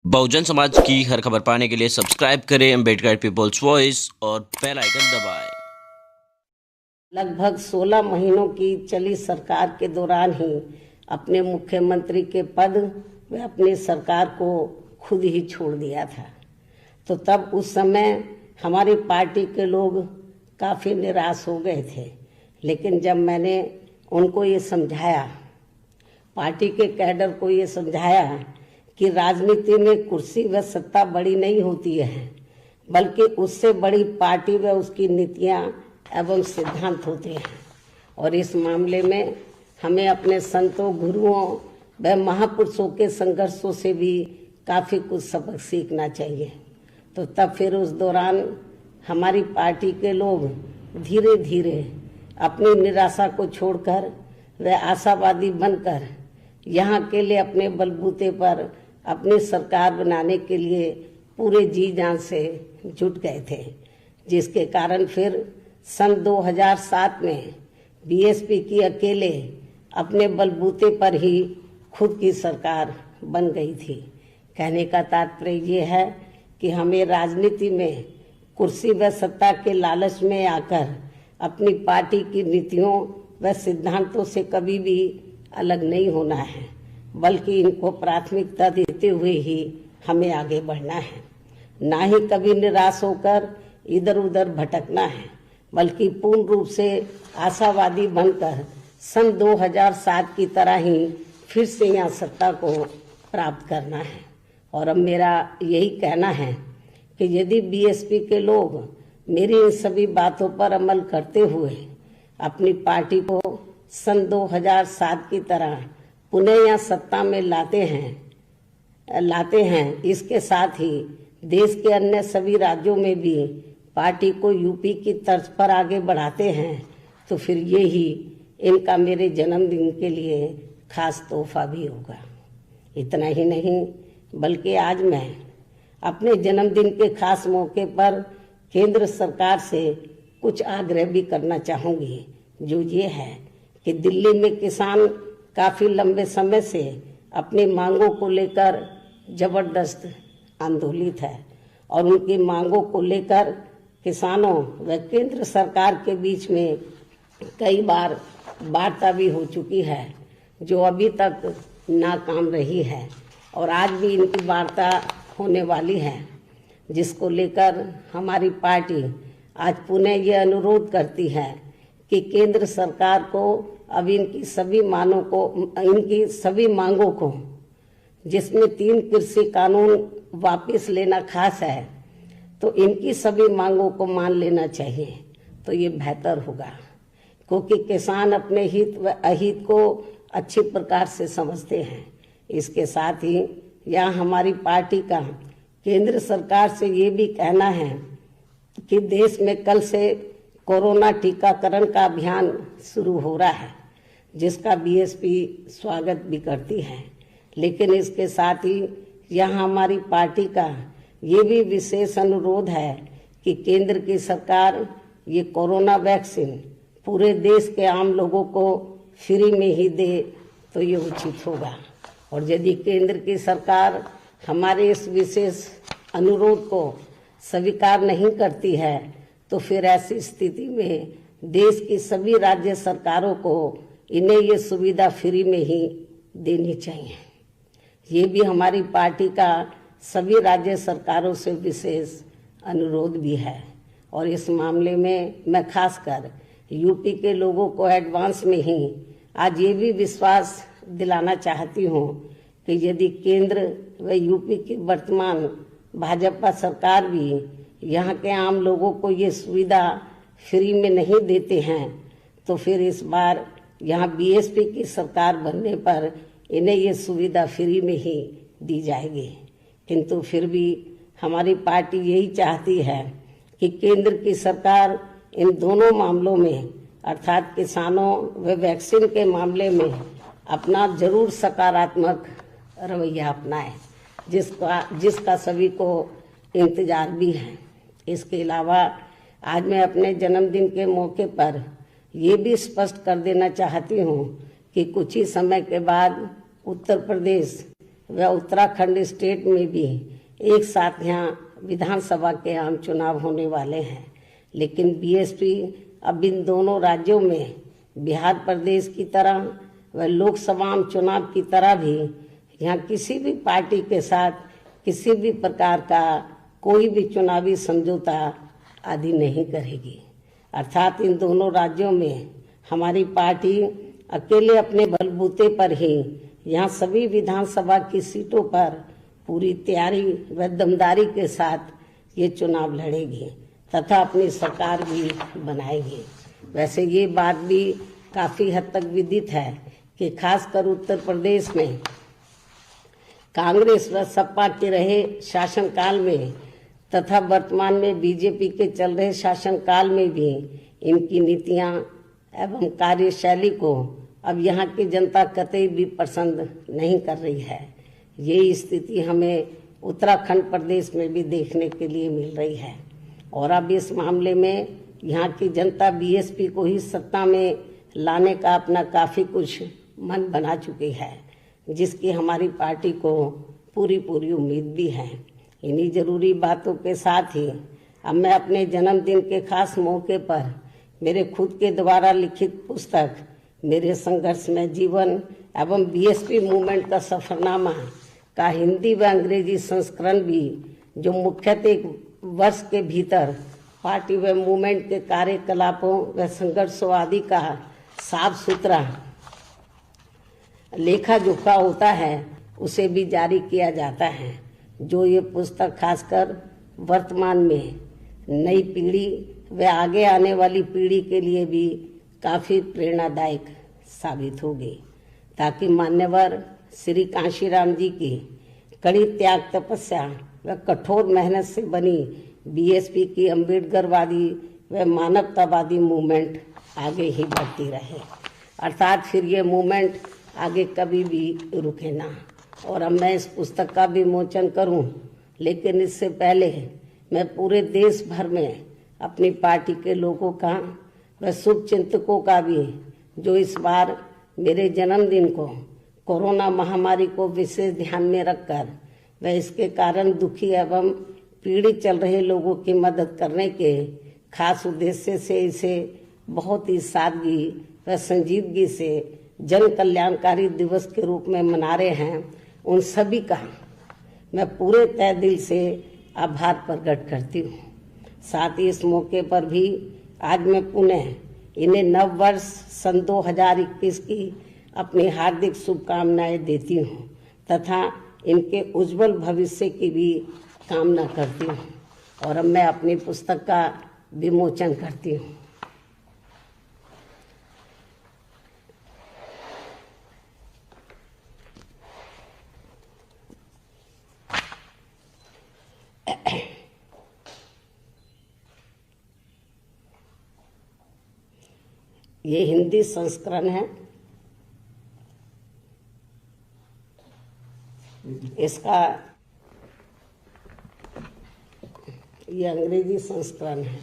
बहुजन समाज की हर खबर पाने के लिए सब्सक्राइब करें अम्बेडकर पीपल्स वॉइस और बेल आइकन दबाएं। लगभग 16 महीनों की चली सरकार के दौरान ही अपने मुख्यमंत्री के पद व अपनी सरकार को खुद ही छोड़ दिया था। तो तब उस समय हमारी पार्टी के लोग काफ़ी निराश हो गए थे। लेकिन जब मैंने उनको ये समझाया, पार्टी के कैडर को ये समझाया कि राजनीति में कुर्सी व सत्ता बड़ी नहीं होती है, बल्कि उससे बड़ी पार्टी व उसकी नीतियां एवं सिद्धांत होते हैं, और इस मामले में हमें अपने संतों, गुरुओं व महापुरुषों के संघर्षों से भी काफ़ी कुछ सबक सीखना चाहिए। तो तब फिर उस दौरान हमारी पार्टी के लोग धीरे धीरे अपनी निराशा को छोड़कर व आशावादी बनकर यहाँ के लिए अपने बलबूते पर अपनी सरकार बनाने के लिए पूरे जी जान से जुट गए थे, जिसके कारण फिर सन 2007 में बीएसपी की अकेले अपने बलबूते पर ही खुद की सरकार बन गई थी। कहने का तात्पर्य ये है कि हमें राजनीति में कुर्सी व सत्ता के लालच में आकर अपनी पार्टी की नीतियों व सिद्धांतों से कभी भी अलग नहीं होना है, बल्कि इनको प्राथमिकता देते हुए ही हमें आगे बढ़ना है। ना ही कभी निराश होकर इधर उधर भटकना है, बल्कि पूर्ण रूप से आशावादी बनकर सन 2007 की तरह ही फिर से यहाँ सत्ता को प्राप्त करना है। और अब मेरा यही कहना है कि यदि बीएसपी के लोग मेरी इन सभी बातों पर अमल करते हुए अपनी पार्टी को सन 2007 की तरह पुनः यहाँ सत्ता में लाते हैं, इसके साथ ही देश के अन्य सभी राज्यों में भी पार्टी को यूपी की तर्ज पर आगे बढ़ाते हैं, तो फिर ये ही इनका मेरे जन्मदिन के लिए खास तोहफा भी होगा। इतना ही नहीं, बल्कि आज मैं अपने जन्मदिन के खास मौके पर केंद्र सरकार से कुछ आग्रह भी करना चाहूँगी, जो ये है कि दिल्ली में किसान काफ़ी लंबे समय से अपनी मांगों को लेकर जबरदस्त आंदोलित है, और उनकी मांगों को लेकर किसानों व केंद्र सरकार के बीच में कई बार वार्ता भी हो चुकी है, जो अभी तक नाकाम रही है, और आज भी इनकी वार्ता होने वाली है, जिसको लेकर हमारी पार्टी आज पुनः ये अनुरोध करती है कि केंद्र सरकार को अब इनकी सभी मांगों को, जिसमें 3 कृषि कानून वापस लेना खास है, तो इनकी सभी मांगों को मान लेना चाहिए, तो ये बेहतर होगा, क्योंकि किसान अपने हित व अहित को अच्छी प्रकार से समझते हैं। इसके साथ ही यहाँ हमारी पार्टी का केंद्र सरकार से ये भी कहना है कि देश में कल से कोरोना टीकाकरण का अभियान शुरू हो रहा है, जिसका बीएसपी स्वागत भी करती है। लेकिन इसके साथ ही यहाँ हमारी पार्टी का ये भी विशेष अनुरोध है कि केंद्र की सरकार ये कोरोना वैक्सीन पूरे देश के आम लोगों को फ्री में ही दे, तो ये उचित होगा। और यदि केंद्र की सरकार हमारे इस विशेष अनुरोध को स्वीकार नहीं करती है, तो फिर ऐसी स्थिति में देश की सभी राज्य सरकारों को इन्हें ये सुविधा फ्री में ही देनी चाहिए। ये भी हमारी पार्टी का सभी राज्य सरकारों से विशेष अनुरोध भी है। और इस मामले में मैं खासकर यूपी के लोगों को एडवांस में ही आज ये भी विश्वास दिलाना चाहती हूँ कि यदि केंद्र व यूपी की वर्तमान भाजपा सरकार भी यहाँ के आम लोगों को ये सुविधा फ्री में नहीं देते हैं, तो फिर इस बार यहाँ बीएसपी की सरकार बनने पर इन्हें ये सुविधा फ्री में ही दी जाएगी। किंतु फिर भी हमारी पार्टी यही चाहती है कि केंद्र की सरकार इन दोनों मामलों में, अर्थात किसानों व वैक्सीन के मामले में अपना जरूर सकारात्मक रवैया अपनाए, जिसका सभी को इंतजार भी है। इसके अलावा आज मैं अपने जन्मदिन के मौके पर ये भी स्पष्ट कर देना चाहती हूँ कि कुछ ही समय के बाद उत्तर प्रदेश व उत्तराखंड स्टेट में भी एक साथ यहाँ विधानसभा के आम चुनाव होने वाले हैं। लेकिन बीएसपी अब इन दोनों राज्यों में बिहार प्रदेश की तरह व लोकसभा चुनाव की तरह भी यहाँ किसी भी पार्टी के साथ किसी भी प्रकार का कोई भी चुनावी समझौता आदि नहीं करेगी। अर्थात इन दोनों राज्यों में हमारी पार्टी अकेले अपने बलबूते पर ही यहाँ सभी विधानसभा की सीटों पर पूरी तैयारी व दमदारी के साथ ये चुनाव लड़ेगी तथा अपनी सरकार भी बनाएगी। वैसे ये बात भी काफ़ी हद तक विदित है कि खासकर उत्तर प्रदेश में कांग्रेस व सपा के रहे शासनकाल में तथा वर्तमान में बीजेपी के चल रहे शासनकाल में भी इनकी नीतियां एवं कार्यशैली को अब यहाँ की जनता कतई भी पसंद नहीं कर रही है। ये स्थिति हमें उत्तराखंड प्रदेश में भी देखने के लिए मिल रही है और अब इस मामले में यहाँ की जनता बीएसपी को ही सत्ता में लाने का अपना काफ़ी कुछ मन बना चुकी है, जिसकी हमारी पार्टी को पूरी उम्मीद भी है। इन्हीं जरूरी बातों के साथ ही अब मैं अपने जन्मदिन के खास मौके पर मेरे खुद के द्वारा लिखित पुस्तक मेरे संघर्षमय जीवन एवं बीएसपी मूवमेंट का सफरनामा का हिंदी व अंग्रेजी संस्करण भी, जो मुख्यतः एक वर्ष के भीतर पार्टी व मूवमेंट के कार्यकलापों व संघर्षों आदि का साफ सुथरा लेखा जोखा होता है, उसे भी जारी किया जाता है। जो ये पुस्तक खासकर वर्तमान में नई पीढ़ी व आगे आने वाली पीढ़ी के लिए भी काफ़ी प्रेरणादायक साबित होगी, ताकि मान्यवर श्री कांशीराम जी की कड़ी त्याग तपस्या व कठोर मेहनत से बनी बीएसपी की अम्बेडकरवादी व मानवतावादी मूवमेंट आगे ही बढ़ती रहे। अर्थात फिर ये मूवमेंट आगे कभी भी रुके ना। और अब मैं इस पुस्तक का विमोचन करूं, लेकिन इससे पहले मैं पूरे देश भर में अपनी पार्टी के लोगों का व शुभ चिंतकों का भी, जो इस बार मेरे जन्मदिन को कोरोना महामारी को विशेष ध्यान में रखकर व इसके कारण दुखी एवं पीड़ित चल रहे लोगों की मदद करने के खास उद्देश्य से इसे बहुत ही सादगी व संजीदगी से जन कल्याणकारी दिवस के रूप में मना रहे हैं, उन सभी का मैं पूरे तहे दिल से आभार प्रकट करती हूँ। साथ ही इस मौके पर भी आज मैं पुनः इन्हें नव वर्ष सन 2021 की अपनी हार्दिक शुभकामनाएं देती हूँ तथा इनके उज्जवल भविष्य की भी कामना करती हूँ। और अब मैं अपनी पुस्तक का विमोचन करती हूँ। ये हिंदी संस्करण है, इसका ये अंग्रेजी संस्करण है।